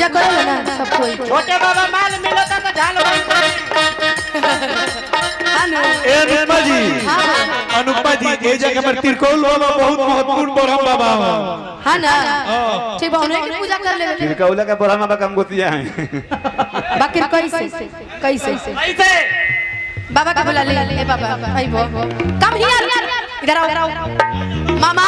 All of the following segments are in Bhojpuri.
पूजा करेला ना सब कोई। छोटे बाबा माल मिलता तो झाल ए अनुपमा जी, अनुपमा जी ए जगह पर तिरकोल बाबा बहुत महत्वपूर्ण ब्रह्म बाबा हां ना। ठीक बा उन्हें की पूजा कर ले। तिरकोल का ब्रह्म बाबा कम गोतिया है बाकी कैसे कैसे कैसे बाबा का बुला ले। ए बाबा भाई वो कम हियर इधर आओ मामा।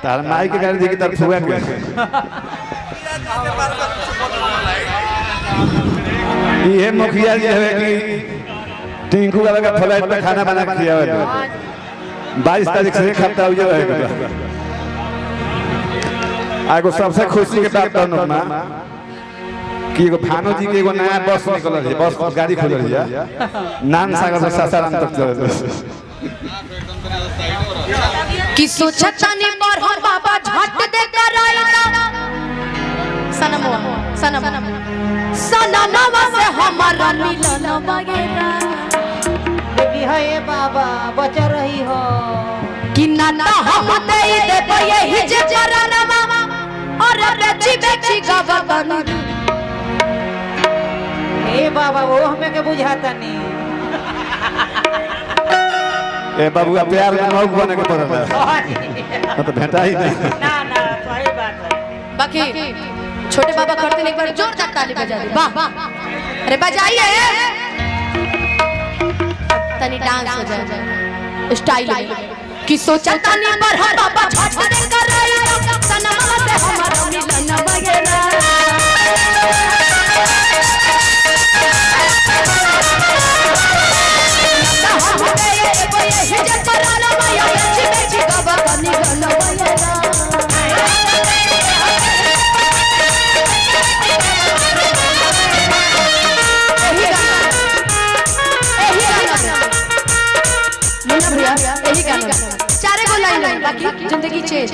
तार माई के गाड़ी देखी तरफ हुआ के ये मुखिया जी है कि टिंकू बाबा का फ्लाइट में खाना बना के खियावे 22 तारीख से खाता हुआ है आगो सबसे खुशी के बात अनुपमा कि एगो भानु जी के एगो नया बस निकल है, बस गाड़ी खुल रही है नान सागर से सासाराम तक चल रही है कि सोचतानी पर हम बाबा झट दे कराइला सनमवा सनमवा से हमारा मिलन वगैरह बेटी है ये बाबा बचा रही हो कि नाना हम दे दे यही जे चरणवा और बेची बेची गवतन। ए बाबा वो हमें के बुझाता नहीं। ए बाबूआ प्यार में मौक बने के पड़ल है तो भेटा ही नहीं ना ना सही बात है। बाकी छोटे बाबा करते एक बार जोरदार ताली बजा दे। वाह अरे बजाइए तनी डांस हो जाए स्टाइल में कि सोचा तनी पर हम बाबा झट दे कराइला सनमवा से हमारा मिलन वगैरह चारे को लाइन बाकी जिंदगी चेंज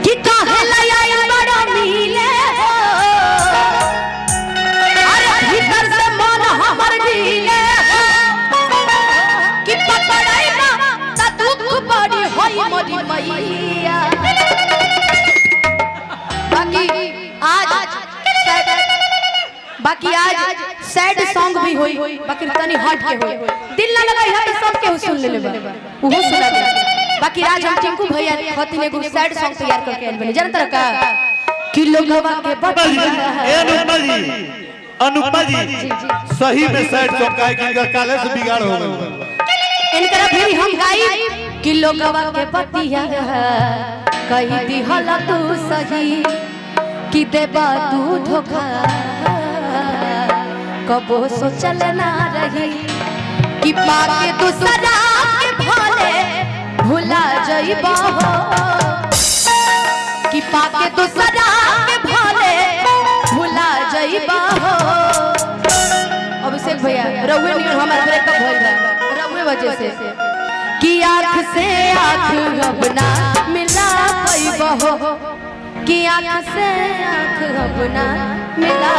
कि काहे लाया बड़ा मिले हो अरे भीतर से मन हमर ढीले हो कि पकड़ाई ना त दुख बड़ी होई मोरी मैया। बाकी आज सैड सॉन्ग भी होई बाकी तनी हट के होई दिल ना लगाई है तो सब के सुन ले लेबा उहो सुना दे। बाकी आज हम टिंकू भैया खतिन एगो सैड सॉन्ग तैयार करके आइल बने जानत का कि लोगवा के बतिया ए अनुपमा जी सही में सैड सॉन्ग काहे कि इनका काले से बिगाड़ हो गई इनकरा फिर हम गाई कि लोगवा के बतिया कही दी हला तू सही कि देबा तू धोखा कबो सोचल ना रही कि पाके दूसरा के भोले भुला जइबा हो कि पाके दूसरा के भोले भुला जइबा हो। अभिषेक भैया रउए नियर हमारा ब्रेकअप भइल बा रउए वजह से कि आँख से आँख अपना मिला पैबा हो कि आँख से आँख अपना मिला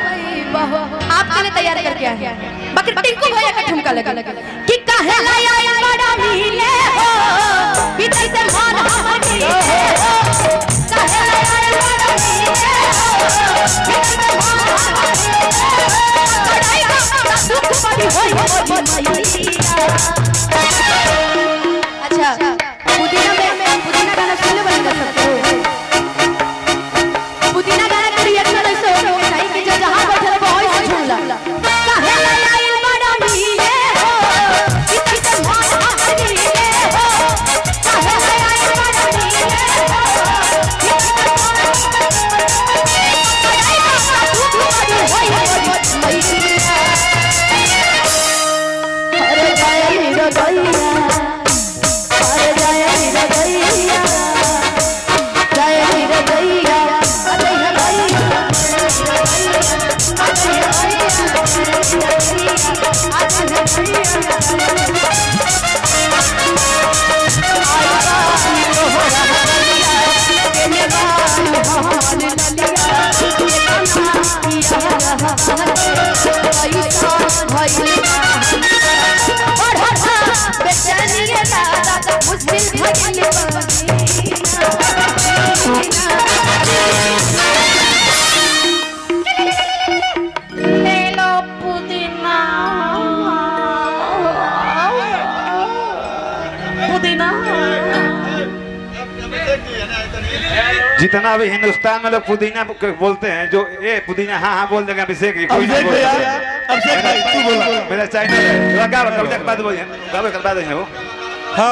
पैबा हो। आप कने तैयार करके आए बाकी टिंकू भैया का ठुमका लगा कि काहे लाया बड़ा मिले हो बीते से मन हमर मिले हो अच्छा पुदीना गाना सुनले बनेगा सबको पुदीना गाना के रिएक्शन ऐसे होना चाहिए कि जो जहां बैठल हो वहीं से झूमला काहे आई बड़ा मिले हो कितने मान मिले हो काहे आई बड़ा मिले हो अरे जय हीरो दैया अरे जय हीरो दैया जय हीरो दैया अरे जितना भी हिंदुस्तान में लोग पुदीना बोलते हैं जो ये पुदीना हाँ हाँ बोल देगा अभिषेक कोई नहीं बोलता। अभिषेक भाई तू बोला मेरा चैनल है लगा कविता के बाद बोलिए गावे के बाद है वो हाँ